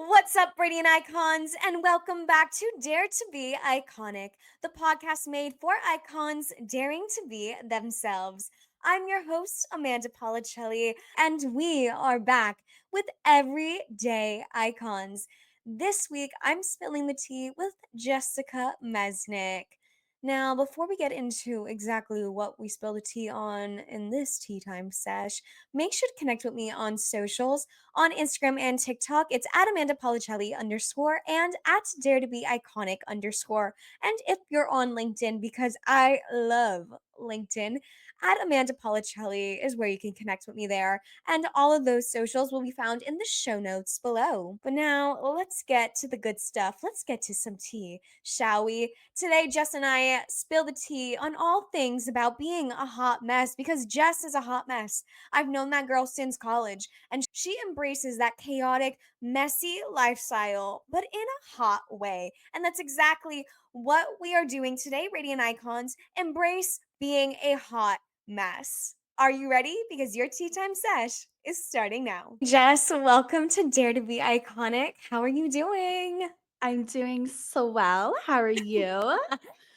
What's up, Radiant Icons, and welcome back to Dare to Be Iconic, the podcast made for icons daring to be themselves. I'm your host, Amanda Policelli, and we are back with Everyday Icons. This week, I'm spilling the tea with Jessica Mesnick. Now, before we get into exactly what we spill the tea on in this tea time sesh, make sure to connect with me on socials on Instagram and TikTok. It's at Amanda Policelli _ and at Dare to Be Iconic _. And if you're on LinkedIn, because I love LinkedIn, at Amanda Policelli is where you can connect with me there. And all of those socials will be found in the show notes below. But now let's get to the good stuff. Let's get to some tea, shall we? Today, Jess and I spill the tea on all things about being a hot mess because Jess is a hot mess. I've known that girl since college, and she embraces that chaotic, messy lifestyle, but in a hot way. And that's exactly what we are doing today, Radiant Icons. Embrace being a hot mess. Are you ready? Because your tea time sesh is starting now. Jess, welcome to Dare to Be Iconic. How are you doing? I'm doing so well. How are you?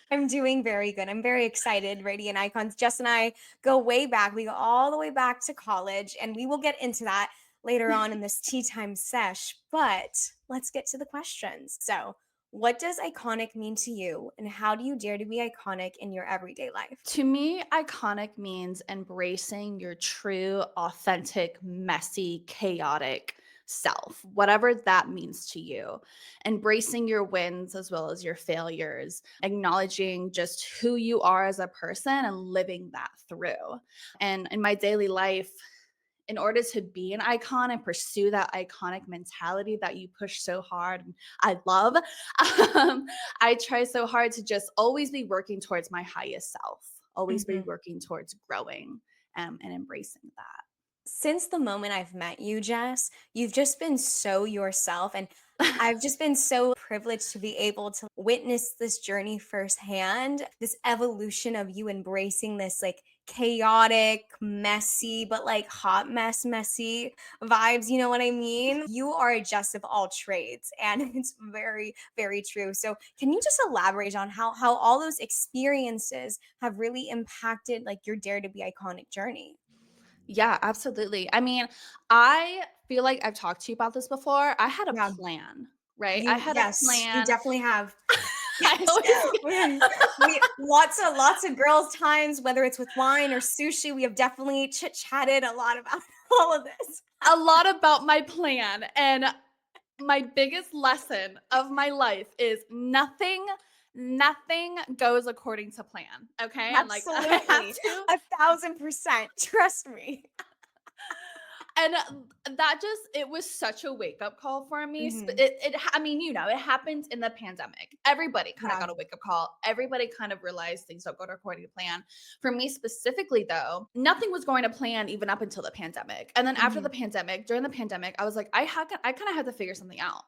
I'm doing very good. I'm very excited, Radiant Icons. Jess and I go way back. We go all the way back to college, and we will get into that later on in this tea time sesh. But let's get to the questions. So, what does iconic mean to you, and how do you dare to be iconic in your everyday life? To me, iconic means embracing your true, authentic, messy, chaotic self, whatever that means to you. Embracing your wins as well as your failures, acknowledging just who you are as a person and living that through. And in my daily life, in order to be an icon and pursue that iconic mentality that you push so hard and I love, I try so hard to just always be working towards my highest self, always be Mhm. working towards growing and embracing that. Since the moment I've met you, Jess, you've just been so yourself. And I've just been so privileged to be able to witness this journey firsthand, this evolution of you embracing this like chaotic, messy, but like hot mess, messy vibes. You know what I mean? You are a Jess of all trades. And it's very, very true. So can you just elaborate on how all those experiences have really impacted like your Dare to Be Iconic journey? Yeah, absolutely. I mean, I feel like I've talked to you about this before. I had a Yeah. plan, right? I You had a yes, you plan. definitely have. I Yes. always We lots of girls' times, whether it's with wine or sushi, we have definitely chit-chatted a lot about all of this. a lot about my plan. And my biggest lesson of my life is nothing goes according to plan. Okay. And like I have Absolutely. to 1,000%, trust me. and that just it was such a wake up call for me. Mhm. I mean, it happened in the pandemic. Everybody kind of Yeah. got a wake up call. Everybody kind of realized things don't go according to plan. For me specifically, though, nothing was going to plan even up until the pandemic. And then after the Mhm. pandemic, during the pandemic, I was like, I kind of had to figure something out.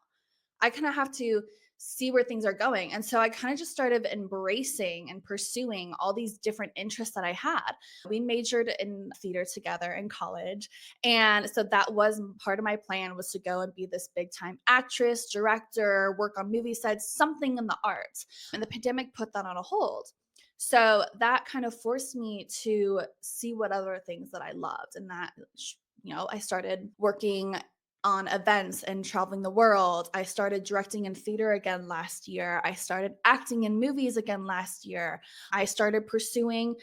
I kind of have to see where things are going. And so I kind of just started embracing and pursuing all these different interests that I had. We majored in theater together in college. And so that was part of my plan was to go and be this big time actress, director, work on movie sets, something in the arts. And the pandemic put that on a hold. So that kind of forced me to see what other things that I loved. And that, I started working on events and traveling the world. I started directing in theater again last year. I started acting in movies again last year. I started pursuing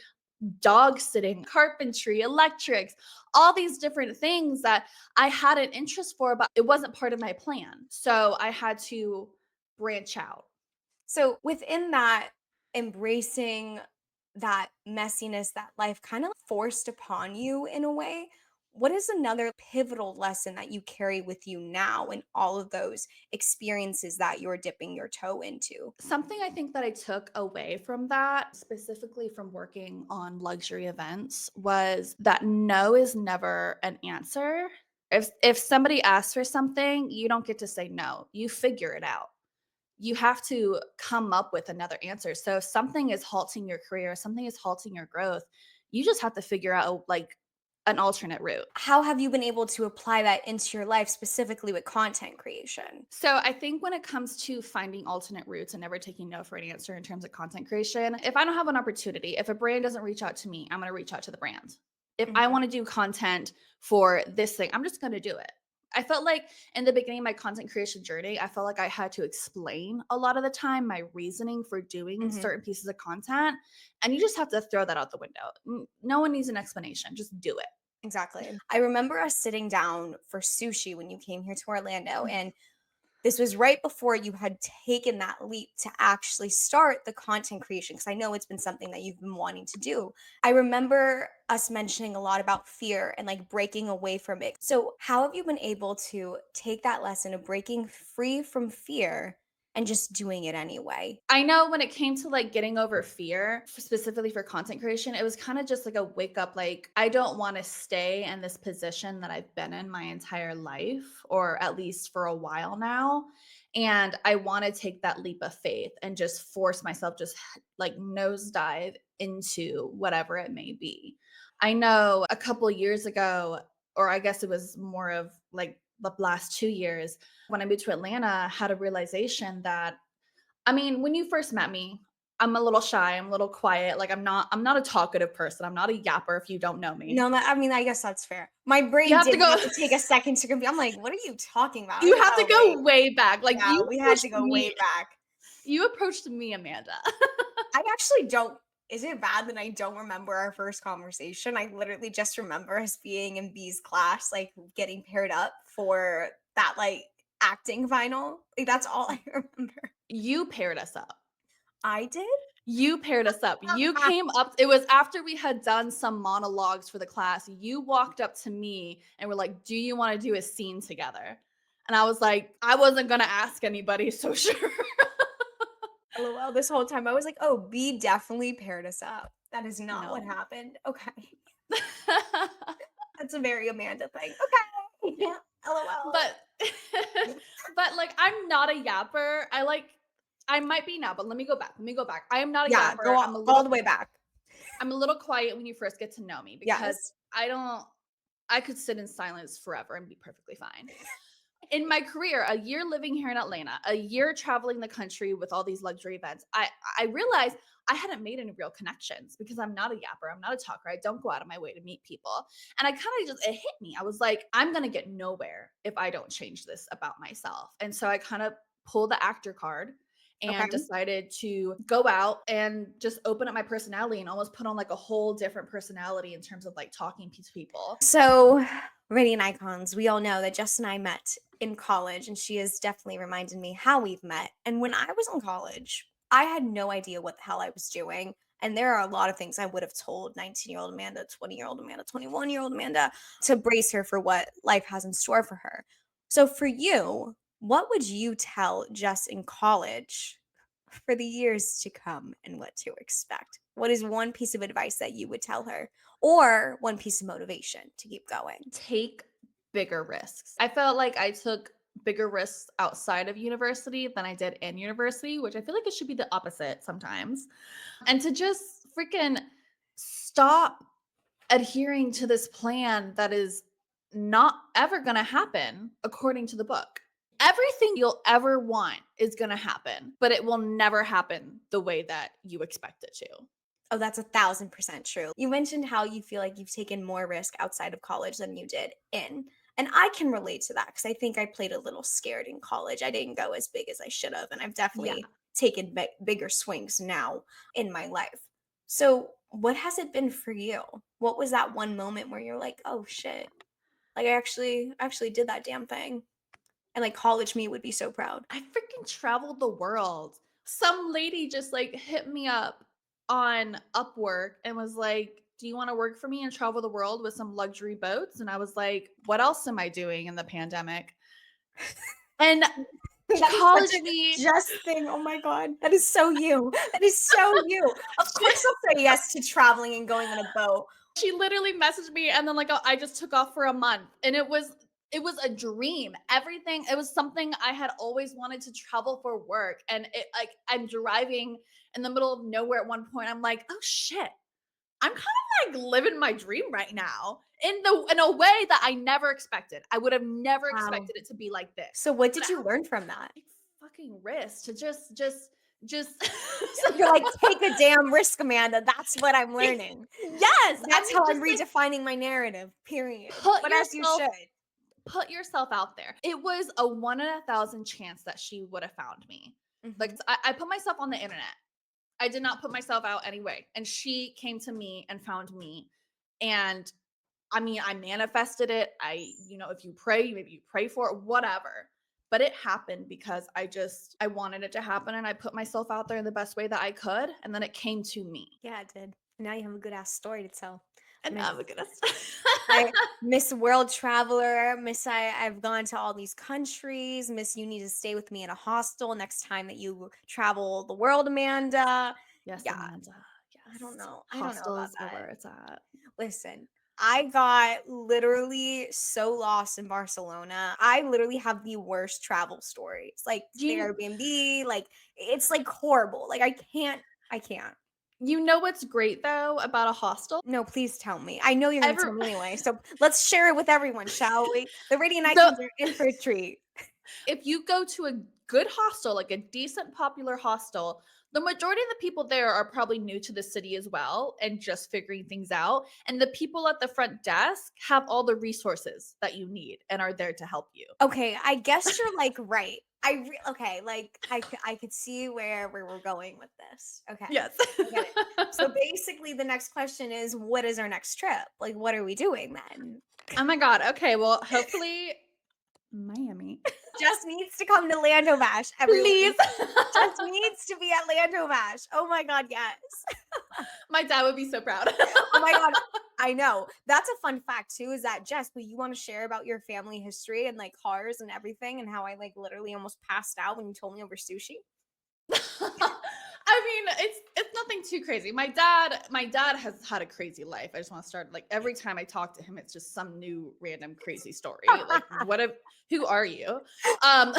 dog sitting, carpentry, electrics, all these different things that I had an interest for, but it wasn't part of my plan. So I had to branch out. So within that, embracing that messiness that life kind of forced upon you in a way, what is another pivotal lesson that you carry with you now in all of those experiences that you're dipping your toe into? Something I think that I took away from that, specifically from working on luxury events, was that no is never an answer. If somebody asks for something, you don't get to say no. You figure it out. You have to come up with another answer. So if something is halting your career, something is halting your growth, you just have to figure out like an alternate route. How have you been able to apply that into your life specifically with content creation? So I think when it comes to finding alternate routes and never taking no for an answer in terms of content creation, if I don't have an opportunity, if a brand doesn't reach out to me, I'm going to reach out to the brand. If I Mhm. want to do content for this thing, I'm just going to do it. I felt like in the beginning of my content creation journey, I felt like I had to explain a lot of the time my reasoning for doing Mhm. certain pieces of content. And you just have to throw that out the window. No one needs an explanation, just do Exactly. I remember us sitting down for sushi when you came here to Orlando, it. and this was right before you had taken that leap to actually start the content creation, because I know it's been something that you've been wanting to do. I remember us mentioning a lot about fear and like breaking away from it. So, how have you been able to take that lesson of breaking free from fear and just doing it anyway? I know when it came to, like, getting over fear, specifically for content creation, it was kinda just like a wake up, like, I don't wanna stay in this position that I've been in my entire life, or at least for a while now, and I wanna take that leap of faith and just force myself, just like, nosedive into whatever it may be. I know a couple years ago, or I guess it was more of, like, the last 2 years, when I moved to Atlanta, I had a realization that, I mean, when you first met me, I'm a little shy, I'm a little quiet, like, I'm not a talkative person, I'm not a yapper if you don't know me. No, I mean, I guess that's fair. My You brain have to did go have to take a second to I'm like, what are you talking about? you have to Oh, wait. go way back, like, Yeah, we had to go way back. you approached me, Amanda. I actually don't. Is it bad that I don't remember our first conversation? I literally just remember us being in B's class, like getting paired up for that like acting final. Like that's all I remember. You paired us up. I did? You paired us up. You came up, it was after we had done some monologues for the class, you walked up to me and were like, "Do you wanna do a scene together?" And I was like, "I wasn't gonna ask anybody, so sure." LOL. This whole time I was like, oh, B definitely paired us up. That is not what No. happened. Okay. That's a very Amanda thing. Okay. Yeah. LOL. But but, like, I'm not a yapper. I might be now, but let me go back. I am not a Yeah, yapper. go all the way back. I'm a little quiet when you first get to know me because Yes. I could sit in silence forever and be perfectly fine. In my career, a year living here in Atlanta, a year traveling the country with all these luxury events, I realized I hadn't made any real connections because I'm not a yapper, I'm not a talker, I don't go out of my way to meet people. And I kind of just, it hit me. I was like, I'm going to get nowhere if I don't change this about myself. And so I kind of pulled the actor card and Okay. decided to go out and just open up my personality and almost put on like a whole different personality in terms of like talking to people. So, Radiant Icons, we all know that Jess and I met in college, and she has definitely reminded me how we've met. And when I was in college, I had no idea what the hell I was doing. And there are a lot of things I would have told 19-year-old Amanda, 20-year-old Amanda, 21-year-old Amanda to brace her for what life has in store for her. So, for you, what would you tell Jess in college for the years to come and what to expect? What is one piece of advice that you would tell her? Or one piece of motivation to keep going? Take bigger risks. I felt like I took bigger risks outside of university than I did in university, which I feel like it should be the opposite sometimes. And to just freaking stop adhering to this plan that is not ever going to happen according to the book. Everything you'll ever want is going to happen, but it will never happen the way that you expect it to. Oh, that's 1,000% true. You mentioned how you feel like you've taken more risk outside of college than you did in. And I can relate to that because I think I played a little scared in college. I didn't go as big as I should have. And I've Yeah. definitely taken bigger swings now in my life. So, what has it been for you? What was that one moment where you're like, oh shit, like I actually did that damn thing? And like college me would be so proud. I freaking traveled the world. Some lady just like hit me up on Upwork and was like, "Do you want to work for me and travel the world with some luxury boats?" And I was like, "What else am I doing in the pandemic?" And That is such college a me, just thing. Oh my god. That is so you. That is so you. Of course I'll say yes to traveling and going on a boat. she literally messaged me and then like I just took off for a month and it was a dream. Everything, it was something I had always wanted to travel for work, and it like I'm driving in the middle of nowhere at one point. I'm like, "Oh shit. I'm kind of like living my dream right now in a way that I never expected. I would have never Wow. expected it to be like this. So what But did it you has learn from that? a fucking risk to just You're like, "Take a damn risk, Amanda." That's what I'm learning. yes, I That's mean how I'm just like redefining my narrative, period. put But as you yourself should. put yourself out there. It was a 1 in 1,000 chance that she would have found me. Like Mhm. I put myself on the internet. I did not put myself out anyway. And she came to me and found me. And I mean, I manifested it. If you pray, maybe you pray for it, whatever. But it happened because I wanted it to happen and I put myself out there in the best way that I could. And then it came to me. Yeah, it did. Now you have a good ass story to tell. And Miss I'm gonna I Miss World Traveler, I've gone to all these countries, Miss you need to stay with me in a hostel next time that you travel the world, Amanda. Yes, Yeah, Amanda. Yes. I don't know about Hostels are that. where it's at. Listen, I got literally so lost in Barcelona. I literally have the worst travel stories. Like Do the you Airbnb, like it's like horrible. Like I can't. you know what's great though about a hostel? No, please tell me. I know you're gonna Every tell me anyway. So let's share it with everyone, shall we? The radiant the icons are in for a treat. if you go to a good hostel, like a decent popular hostel, the majority of the people there are probably new to the city as well and just figuring things out. And the people at the front desk have all the resources that you need and are there to help you. Okay, I guess you're like right. Okay, like I could see where we're going with this. Okay, Yes. I get it. So basically, the next question is, what is our next trip? Like, what are we doing then? Oh my god. Okay, well, hopefully Miami. Jess needs to come to Lando Bash, everyone. Please. Jess needs to be at Lando Bash. Oh my god, yes. My dad would be so proud. Oh my god, I know. That's a fun fact too, is that Jess, but you want to share about your family history and like cars and everything and how I like literally almost passed out when you told me over sushi? I mean, it's nothing too crazy. My dad has had a crazy life. I just want to start like every time I talk to him, it's just some new random crazy story. Like, who are you? Um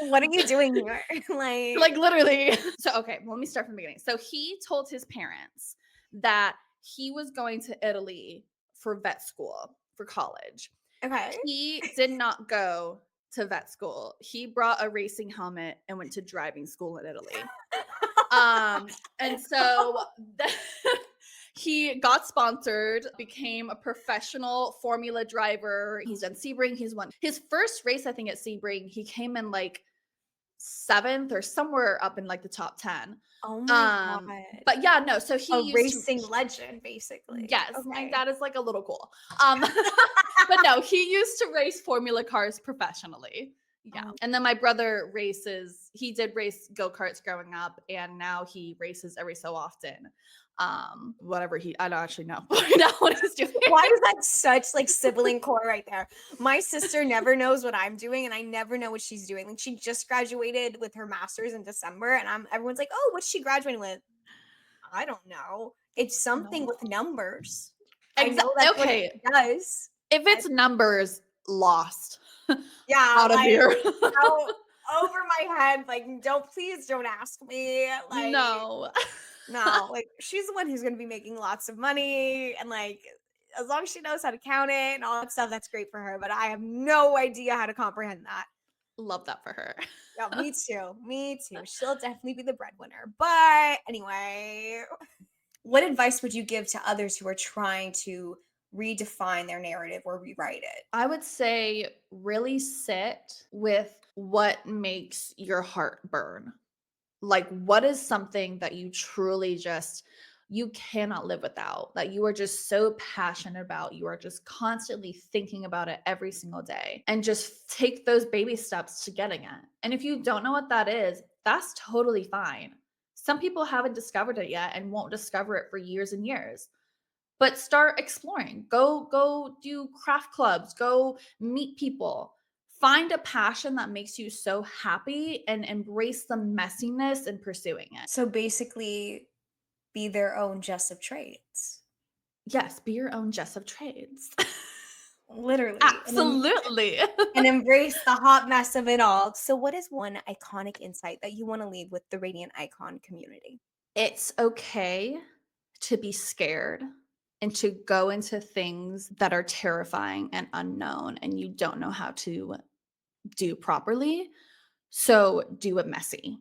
What are you doing here? Like, like literally. So okay, well, let me start from the beginning. So he told his parents that he was going to Italy for vet school for college. okay. He did not go to vet school. He brought a racing helmet and went to driving school in Italy. And so he got sponsored, became a professional formula driver. He's done Sebring. He's won his first race, I think, at Sebring. He came in like seventh or somewhere up in like the top 10. Oh my god. But yeah, no. So A he used to, racing legend, basically. yes, my Okay. dad is like a little cool. But no, he used to race formula cars professionally. Yeah. Oh, And then my brother races, he did race go-karts growing up and now he races every so often. I don't actually know right now what he's doing. why is that such like sibling core right there? My sister never knows what I'm doing, and I never know what she's doing. Like she just graduated with her master's in December, and everyone's like, "Oh, what's she graduating with?" I don't know. It's something No. with numbers. I know that's what Okay. she does. If I, it's numbers, lost. yeah, Out of like here. out over my head. Like, please don't ask me. Like, No. no, like she's the one who's gonna be making lots of money and like as long as she knows how to count it and all that stuff, that's great for her. But I have no idea how to comprehend that. Love that for her. Yeah, me too. Me too. She'll definitely be the breadwinner. But anyway, what advice would you give to others who are trying to redefine their narrative or rewrite it? I would say really sit with what makes your heart burn. Like, what is something that you truly just you cannot live without, that you are just so passionate about, you are just constantly thinking about it every single day, and just take those baby steps to getting it. And if you don't know what that is, that's totally fine. Some people haven't discovered it yet and won't discover it for years and years. But start exploring. Go do craft clubs, go meet people. Find a passion that makes you so happy and embrace the messiness in pursuing it. So basically, be their own Jess of trades. Yes, be your own Jess of trades. Literally. Absolutely. And embrace the hot mess of it all. So, what is one iconic insight that you want to leave with the Radiant Icon community? It's okay to be scared and to go into things that are terrifying and unknown and you don't know how to do properly. So do it messy,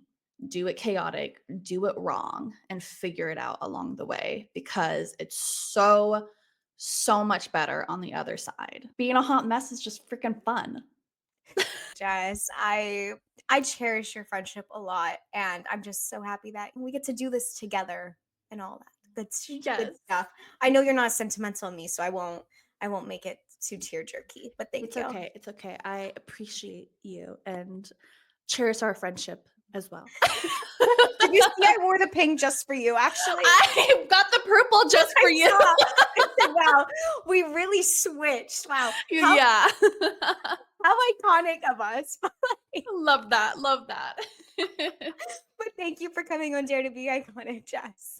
do it chaotic, do it wrong, and figure it out along the way because it's so, so much better on the other side. Being a hot mess is just freaking fun. Jess, I cherish your friendship a lot, and I'm just so happy that we get to do this together and all that. Good Yes. stuff. I know you're not sentimental on me, so I won't make it too tear jerky, but thank It's you. okay. It's okay. I appreciate you and cherish our friendship as well. Did you see I wore the pink just for you, actually? I got the purple just I for you. saw. I said, "Wow, we really switched. Wow, how Yeah. how iconic of us." Love that. Love that. But thank you for coming on Dare to Be Iconic, Jess.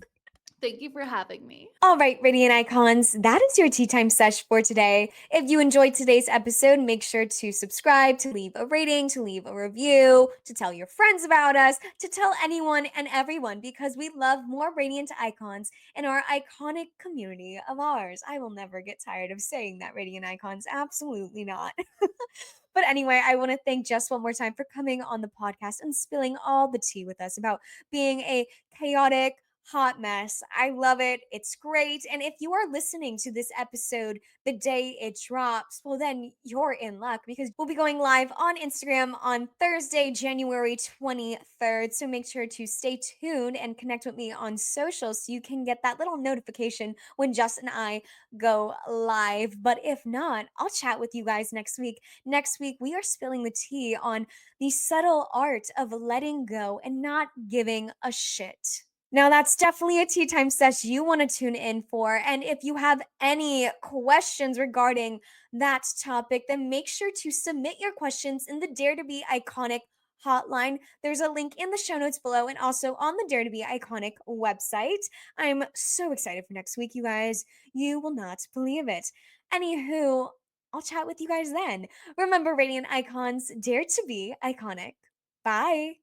Thank you for having me. All right, Radiant Icons, that is your tea time sesh for today. If you enjoyed today's episode, make sure to subscribe, to leave a rating, to leave a review, to tell your friends about us, to tell anyone and everyone because we love more Radiant Icons in our iconic community of ours. I will never get tired of saying that, Radiant Icons. Absolutely not. But anyway, I want to thank Jess one more time for coming on the podcast and spilling all the tea with us about being a chaotic, hot mess. I love it. It's great. And if you are listening to this episode the day it drops, well, then you're in luck because we'll be going live on Instagram on Thursday, January 23rd. So make sure to stay tuned and connect with me on social so you can get that little notification when Jess and I go live. But if not, I'll chat with you guys next week. Next week, we are spilling the tea on the subtle art of letting go and not giving a shit. Now, that's definitely a tea time sesh you want to tune in for. And if you have any questions regarding that topic, then make sure to submit your questions in the Dare to Be Iconic hotline. There's a link in the show notes below and also on the Dare to Be Iconic website. I'm so excited for next week, you guys. You will not believe it. Anywho, I'll chat with you guys then. Remember, Radiant Icons, dare to be iconic. Bye.